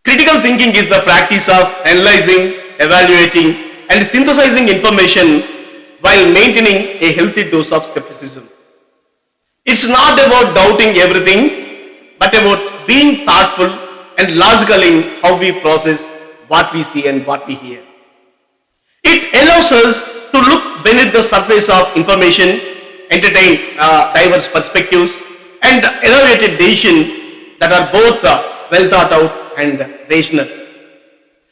Critical thinking is the practice of analyzing, evaluating, and synthesizing information while maintaining a healthy dose of skepticism. It's not about doubting everything, but about being thoughtful and logical in how we process what we see and what we hear. It allows us to look beneath the surface of information, entertain diverse perspectives, and evaluate decisions that are both well thought out and rational.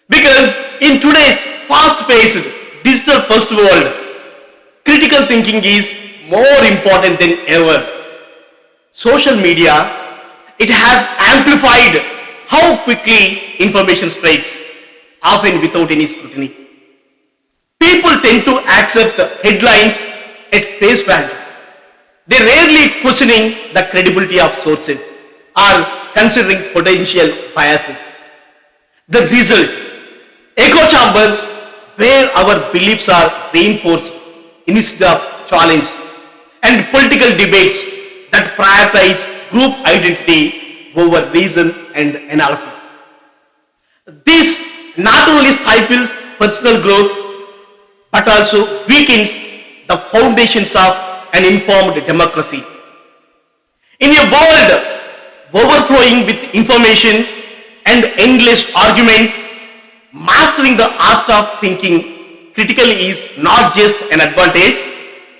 Because in today's fast-paced, digital-first world, critical thinking is more important than ever. Social media, it has amplified how quickly information spreads, often without any scrutiny. People tend to accept headlines at face value. They rarely questioning the credibility of sources or considering potential biases. The result, echo chambers where our beliefs are reinforced instead of challenged, and political debates that prioritize group identity over reason and analysis. This not only stifles personal growth but also weakens the foundations of an informed democracy. In a world overflowing with information and endless arguments, mastering the art of thinking critically is not just an advantage,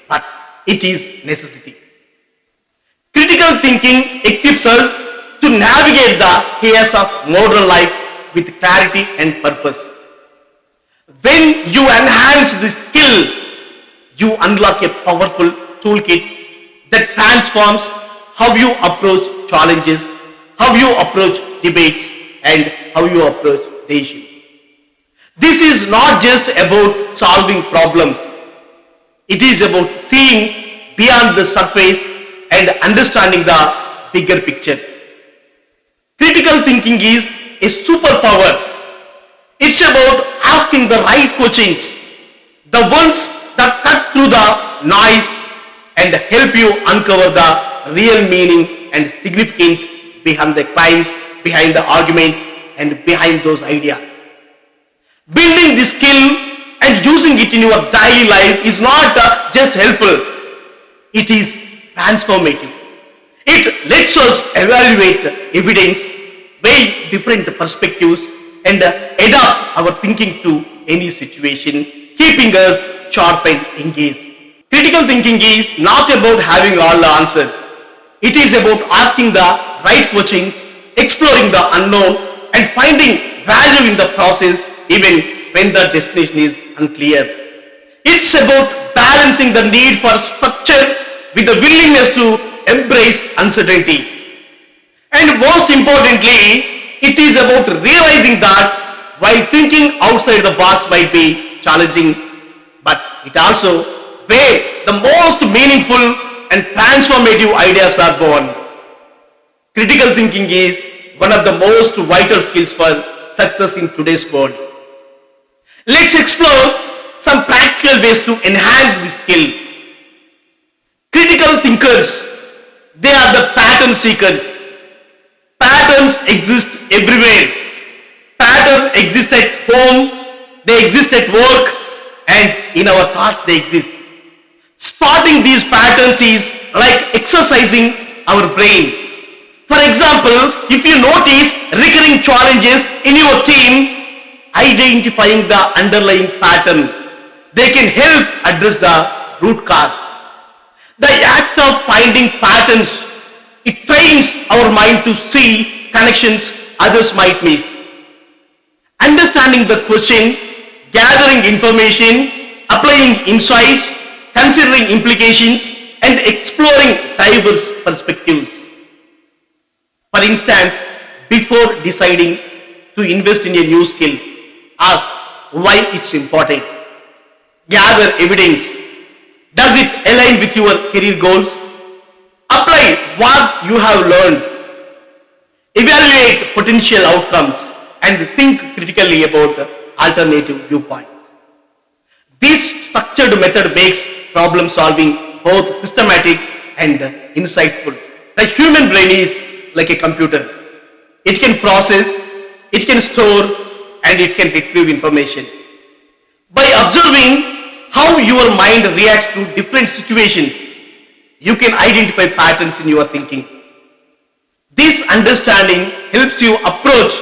but it is necessity. Critical thinking equips us to navigate the chaos of modern life with clarity and purpose. When you enhance this skill, you unlock a powerful toolkit that transforms how you approach challenges, how you approach debates, and how you approach decisions. This is not just about solving problems. It is about seeing beyond the surface and understanding the bigger picture. Critical thinking is a superpower. It's about asking the right questions, the ones that cut through the noise and help you uncover the real meaning and significance behind the claims, behind the arguments, and behind those ideas. Building this skill and using it in your daily life is not just helpful, it is transformative. It lets us evaluate evidence, weigh different perspectives, and adapt our thinking to any situation, keeping us sharp and engaged. Critical thinking is not about having all the answers. It is about asking the right questions, exploring the unknown, and finding value in the process even when the destination is unclear. It's about balancing the need for structure with the willingness to embrace uncertainty. And most importantly, it is about realizing that while thinking outside the box might be challenging, but it also where the most meaningful and transformative ideas are born. Critical thinking is one of the most vital skills for success in today's world. Let's explore some practical ways to enhance this skill. Critical thinkers, they are the pattern seekers. Patterns exist everywhere. Patterns exist at home, they exist at work, and in our thoughts they exist. Spotting these patterns is like exercising our brain. For example, if you notice recurring challenges in your team, identifying the underlying pattern, they can help address the root cause. The act of finding patterns, it trains our mind to see connections others might miss. Understanding the question, gathering information, applying insights, considering implications, and exploring diverse perspectives. For instance, before deciding to invest in a new skill, ask why it's important. Gather evidence. Does it align with your career goals? Apply what you have learned. Evaluate potential outcomes and think critically about alternative viewpoints. This structured method makes problem solving both systematic and insightful. The human brain is like a computer. It can process, it can store and it can retrieve information. By observing how your mind reacts to different situations, you can identify patterns in your thinking. This understanding helps you approach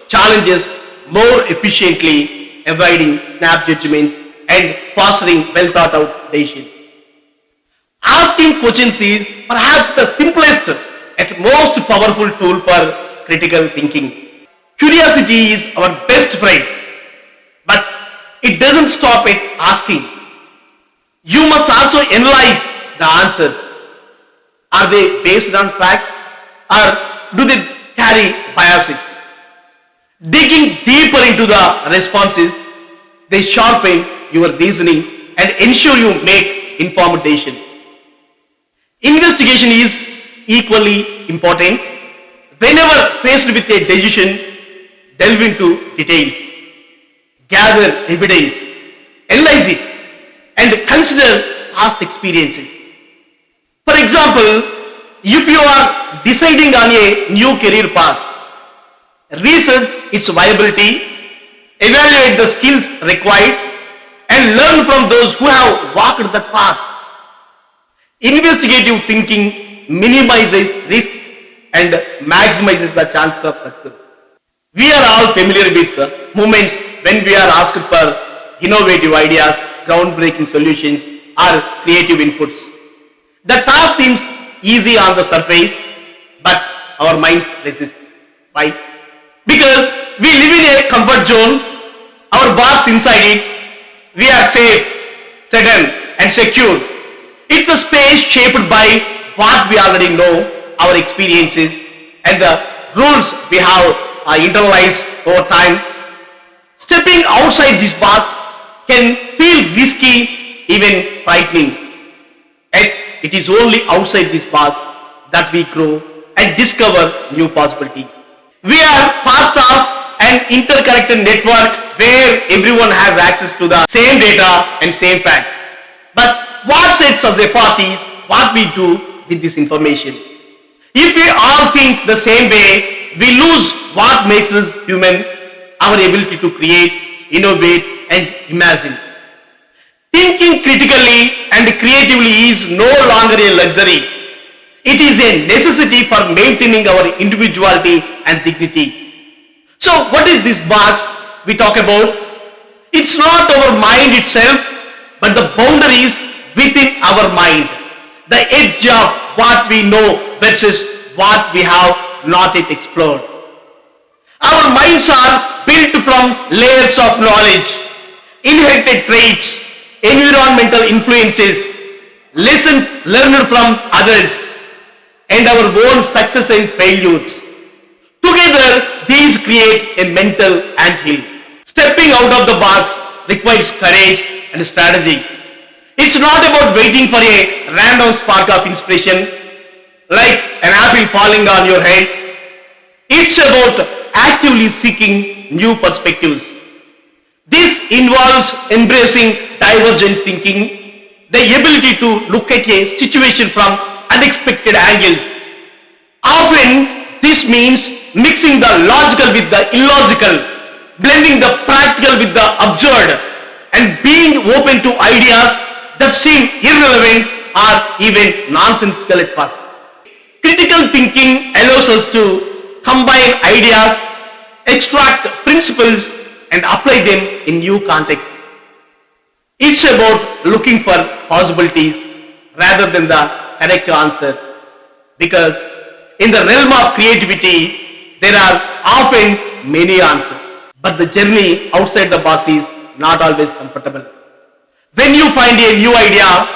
challenges more efficiently, avoiding snap judgments and fostering well thought out decisions. Asking questions is perhaps the simplest and most powerful tool for critical thinking. Curiosity is our best friend, but it doesn't stop at asking. You must also analyze the answers. Are they based on fact or do they carry biases? Digging deeper into the responses, they sharpen your reasoning and ensure you make informed decisions. Investigation is equally important. Whenever faced with a decision, delve into details, gather evidence, analyze it, and consider past experiences. For example, if you are deciding on a new career path, research its viability, evaluate the skills required, and learn from those who have walked that path. Investigative thinking minimizes risk and maximizes the chances of success. We are all familiar with the moments when we are asked for innovative ideas, groundbreaking solutions, or creative inputs. The task seems easy on the surface, but our minds resist. Why? Because we live in a comfort zone, our box inside it, we are safe, settled, and secure. It's a space shaped by what we already know, our experiences, and the rules we have internalized over time. Stepping outside this box can feel risky, even frightening. Yet it is only outside this box that we grow and discover new possibilities. We are part of an interconnected network where everyone has access to the same data and same fact. But what sets us apart is what we do with this information. If we all think the same way, we lose what makes us human, our ability to create, innovate, and imagine. Thinking critically and creatively is no longer a luxury. It is a necessity for maintaining our individuality and dignity. So what is this box we talk about? It's not our mind itself, but the boundaries within our mind. The edge of what we know versus what we have not yet explored. Our minds are built from layers of knowledge, inherited traits, environmental influences, lessons learned from others, and our own success and failures. Together, these create a mental anthill. Stepping out of the box requires courage and strategy. It's not about waiting for a random spark of inspiration, like an apple falling on your head. It's about actively seeking new perspectives. This involves embracing divergent thinking, the ability to look at a situation from unexpected angles. Often, this means mixing the logical with the illogical, blending the practical with the absurd, and being open to ideas that seem irrelevant or even nonsensical at first. Critical thinking allows us to combine ideas, extract principles, and apply them in new contexts. It's about looking for possibilities rather than the correct answer, because in the realm of creativity, there are often many answers. But the journey outside the box is not always comfortable. When you find a new idea,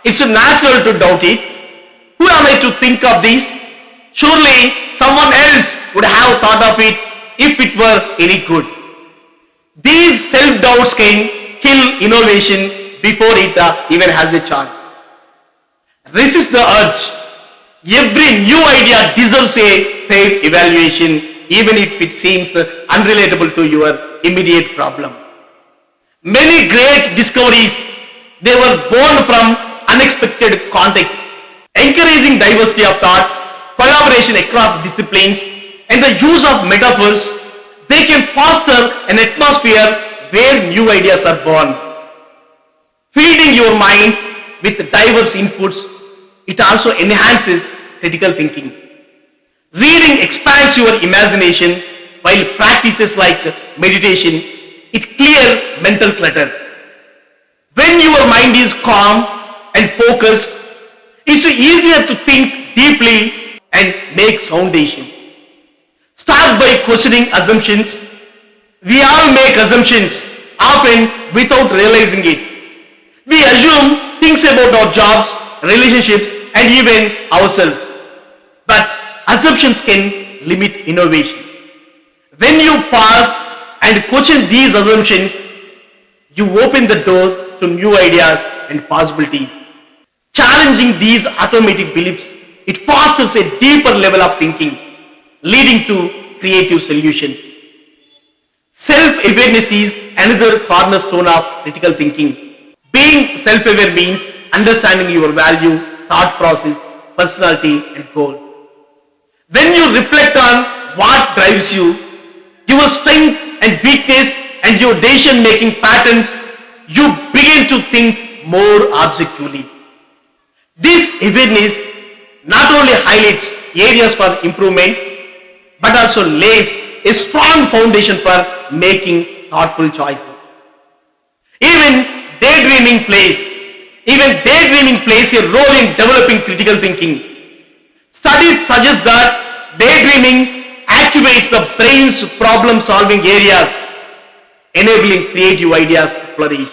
it's natural to doubt it. Who am I to think of this? Surely someone else would have thought of it if it were any good. These self-doubts can kill innovation before it even has a chance. Resist the urge. Every new idea deserves a fair evaluation, even if it seems unrelatable to your immediate problem. Many great discoveries, they were born from unexpected contexts. Encouraging diversity of thought, collaboration across disciplines, and the use of metaphors, They can foster an atmosphere where new ideas are born. Feeding your mind with diverse inputs, it also enhances critical thinking. Reading expands your imagination, while practices like meditation, it clears mental clutter. When your mind is calm and focused, it's easier to think deeply and make sound decisions. Start by questioning assumptions. We all make assumptions, often without realizing it. We assume things about our jobs, relationships, and even ourselves. But assumptions can limit innovation. When you pause and question these assumptions, you open the door to new ideas and possibilities. Challenging these automatic beliefs, it fosters a deeper level of thinking, leading to creative solutions. Self-awareness is another cornerstone of critical thinking. Being self-aware means understanding your value, thought process, personality, and goal. When you reflect on what drives you, your strengths and weakness, and your decision-making patterns, you begin to think more objectively. This awareness not only highlights areas for improvement, but also lays a strong foundation for making thoughtful choices. Even daydreaming plays, Even daydreaming plays a role in developing critical thinking. Studies suggest that daydreaming activates the brain's problem-solving areas, enabling creative ideas to flourish.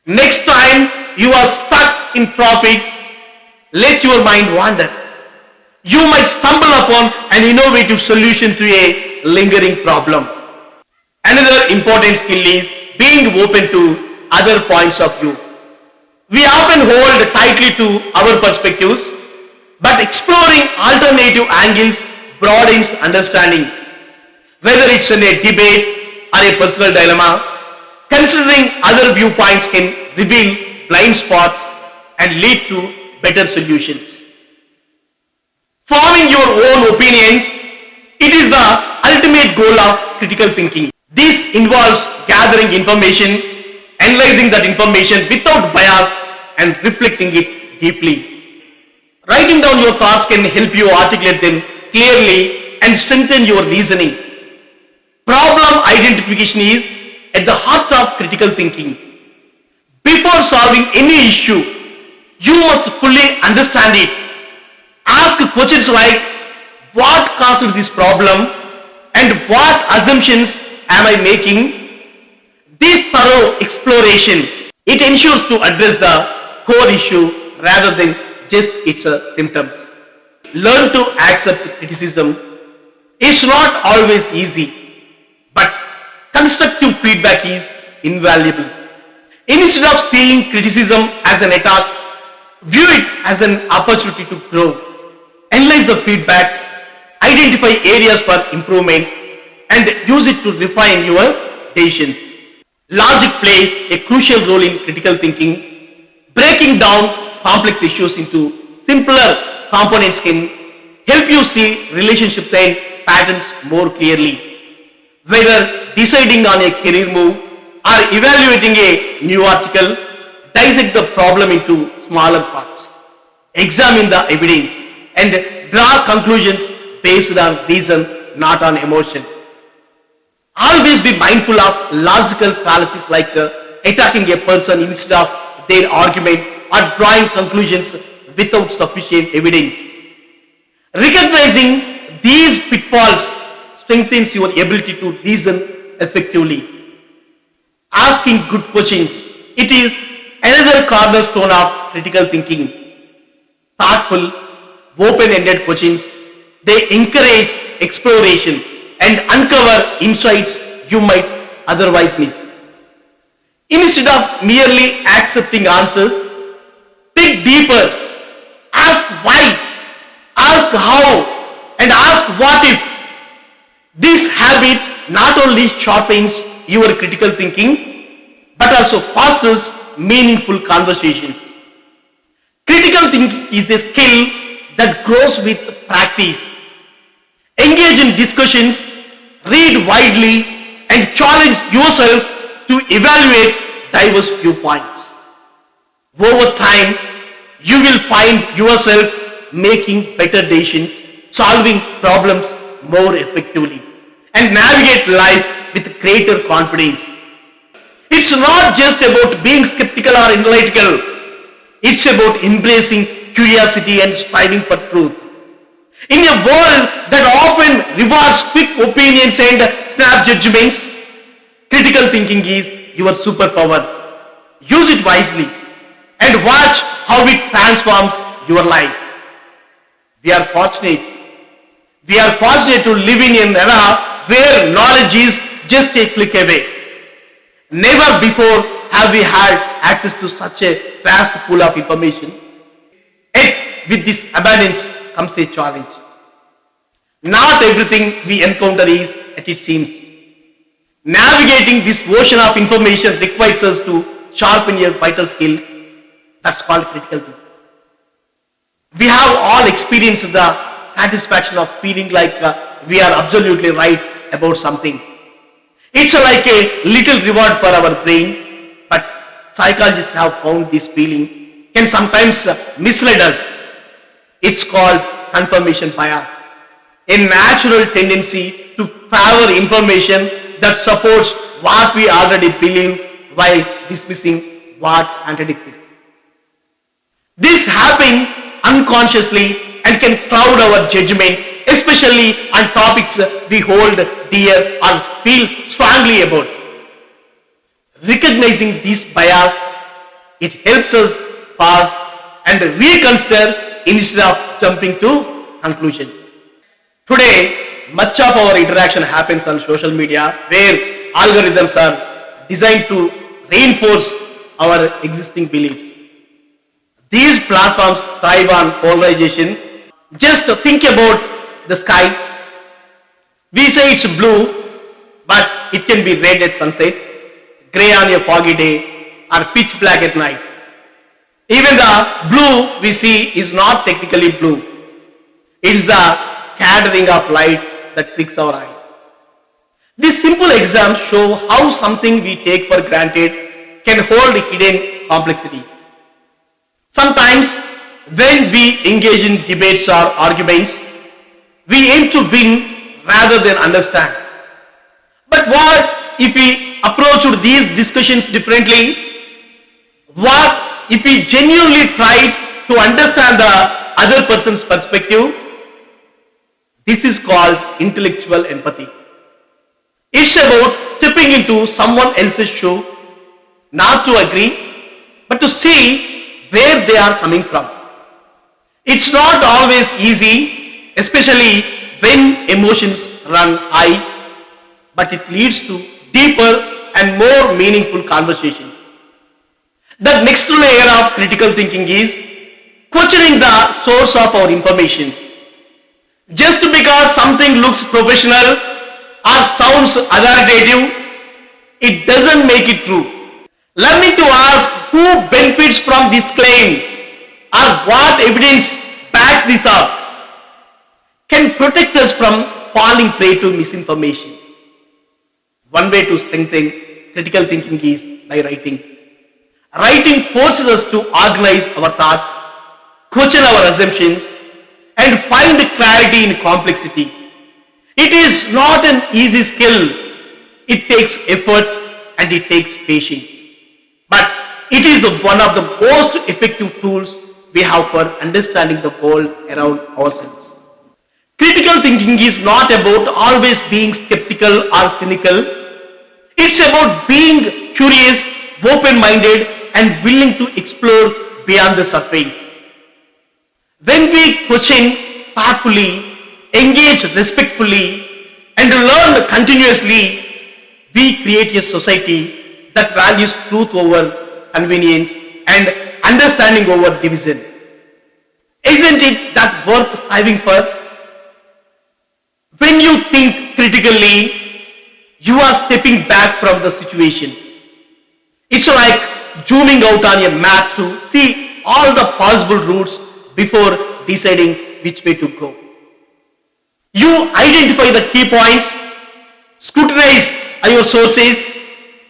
Next time you are stuck in traffic, let your mind wander. You might stumble upon an innovative solution to a lingering problem. Another important skill is being open to other points of view. We often hold tightly to our perspectives, but exploring alternative angles broadens understanding. Whether it's in a debate or a personal dilemma, considering other viewpoints can reveal blind spots and lead to better solutions. Forming your own opinions, it is the ultimate goal of critical thinking. This involves gathering information, analyzing that information without bias, and reflecting it deeply. Writing down your thoughts can help you articulate them clearly and strengthen your reasoning. Problem identification is at the heart of critical thinking. Before solving any issue, you must fully understand it. Ask questions like, what caused this problem and what assumptions am I making? This thorough exploration, it ensures to address the core issue rather than just its symptoms. Learn to accept criticism. It's not always easy, but constructive feedback is invaluable. Instead of seeing criticism as an attack, view it as an opportunity to grow. Analyze the feedback, identify areas for improvement, and use it to refine your decisions. Logic plays a crucial role in critical thinking. Breaking down complex issues into simpler components can help you see relationships and patterns more clearly. Whether deciding on a career move or evaluating a new article, dissect the problem into smaller parts. Examine the evidence and draw conclusions based on reason, not on emotion. Always be mindful of logical fallacies like attacking a person instead of their argument or drawing conclusions without sufficient evidence. Recognizing these pitfalls strengthens your ability to reason effectively. Asking good questions, it is another cornerstone of critical thinking. Thoughtful, open-ended questions, they encourage exploration and uncover insights you might otherwise miss. Instead of merely accepting answers, dig deeper, ask why, ask how, and ask what if. This habit not only sharpens your critical thinking, but also fosters meaningful conversations. Critical thinking is a skill that grows with practice. Engage in discussions, read widely, and challenge yourself to evaluate diverse viewpoints. Over time, you will find yourself making better decisions, solving problems more effectively, and navigate life with greater confidence. It's not just about being skeptical or analytical. It's about embracing curiosity and striving for truth. In a world that often rewards quick opinions and snap judgments, critical thinking is your superpower. Use it wisely and watch how it transforms your life. We are fortunate. We are fortunate to live in an era where knowledge is just a click away. Never before have we had access to such a vast pool of information. Yet, with this abundance comes a challenge. Not everything we encounter is as it seems. Navigating this ocean of information requires us to sharpen a vital skill that's called critical thinking. We have all experienced the satisfaction of feeling like we are absolutely right about something. It's like a little reward for our brain, but psychologists have found this feeling can sometimes mislead us. It's called confirmation bias, a natural tendency to favor information that supports what we already believe while dismissing what contradicts it. This happens unconsciously and can cloud our judgment, especially on topics we hold dear or feel strongly about. Recognizing this bias, it helps us pause and reconsider instead of jumping to conclusions. Today, much of our interaction happens on social media where algorithms are designed to reinforce our existing beliefs. These platforms thrive on polarization. Just think about the sky. We say it's blue, but it can be red at sunset, grey on a foggy day, or pitch black at night. Even the blue we see is not technically blue. It's the scattering of light that tricks our eyes. These simple examples show how something we take for granted can hold hidden complexity. Sometimes, when we engage in debates or arguments, we aim to win rather than understand. But what if we approached these discussions differently? What if we genuinely tried to understand the other person's perspective? This is called intellectual empathy. It's about stepping into someone else's shoe, not to agree, but to see where they are coming from. It's not always easy, especially when emotions run high, but it leads to deeper and more meaningful conversations. The next layer of critical thinking is questioning the source of our information. Just because something looks professional or sounds authoritative, it doesn't make it true. Learning to ask who benefits from this claim or what evidence backs this up can protect us from falling prey to misinformation. One way to strengthen critical thinking is by writing. Writing forces us to organize our thoughts, question our assumptions, and find clarity in complexity. It is not an easy skill. It takes effort and it takes patience. But it is one of the most effective tools we have for understanding the world around ourselves. Critical thinking is not about always being skeptical or cynical. It's about being curious, open-minded, and willing to explore beyond the surface. When we question thoughtfully, engage respectfully, and learn continuously, we create a society that values truth over convenience and understanding over division. Isn't it that worth striving for? When you think critically, you are stepping back from the situation. It's like zooming out on a map to see all the possible routes before deciding which way to go. You identify the key points, scrutinize your sources,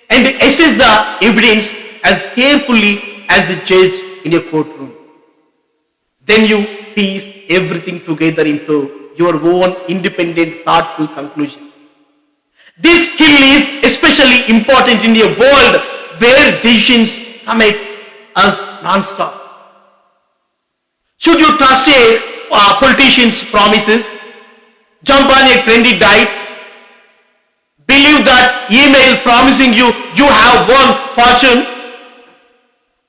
and assess the evidence as carefully as a judge in a courtroom. Then you piece everything together into your own independent, thoughtful conclusion. This skill is especially important in a world where decisions come at us non-stop. Should you trust a politician's promises, jump on a trendy diet, believe that email promising you have won fortune?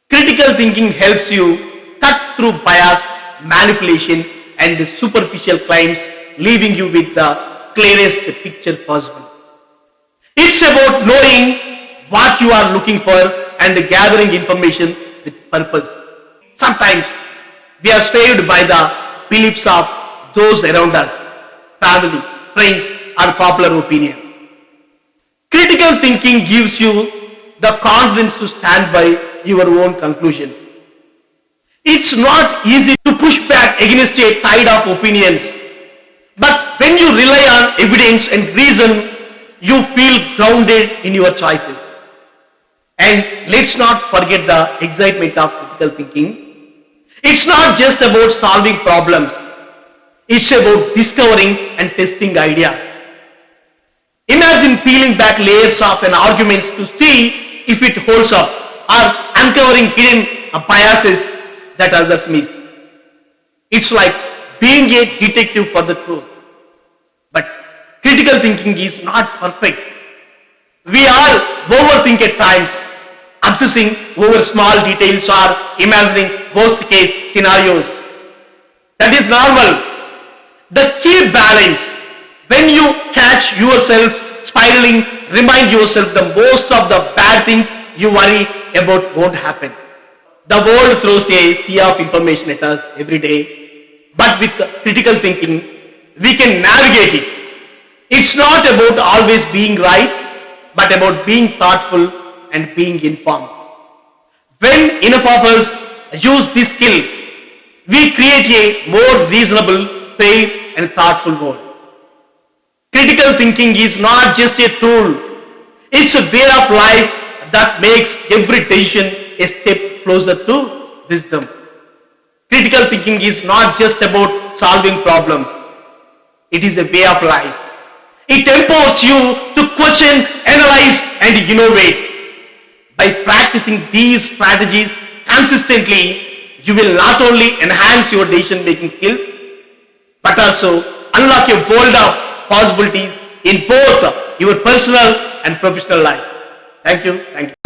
Critical thinking helps you cut through bias, manipulation, and superficial claims, leaving you with the clearest picture possible. It's about knowing what you are looking for and gathering information with purpose. Sometimes we are swayed by the beliefs of those around us, family, friends, or popular opinion. Critical thinking gives you the confidence to stand by your own conclusions. It's not easy to push back against a tide of opinions, but when you rely on evidence and reason, you feel grounded in your choices. And let's not forget the excitement of critical thinking. It's not just about solving problems. It's about discovering and testing ideas. Imagine peeling back layers of an argument to see if it holds up, or uncovering hidden biases that others miss. It's like being a detective for the truth. But critical thinking is not perfect. We all overthink at times, obsessing over small details or imagining worst case scenarios. That is normal. The key balance, when you catch yourself spiraling, remind yourself that most of the bad things you worry about won't happen. The world throws a sea of information at us every day, but with critical thinking, we can navigate it. It's not about always being right, but about being thoughtful and being informed. When enough of us use this skill, we create a more reasonable, fair, and thoughtful world. Critical thinking is not just a tool, it's a way of life that makes every decision a step closer to wisdom. Critical thinking is not just about solving problems, it is a way of life. It empowers you to question, analyze, and innovate. By practicing these strategies consistently, you will not only enhance your decision making skills, but also unlock a world of possibilities in both your personal and professional life. Thank you. Thank you.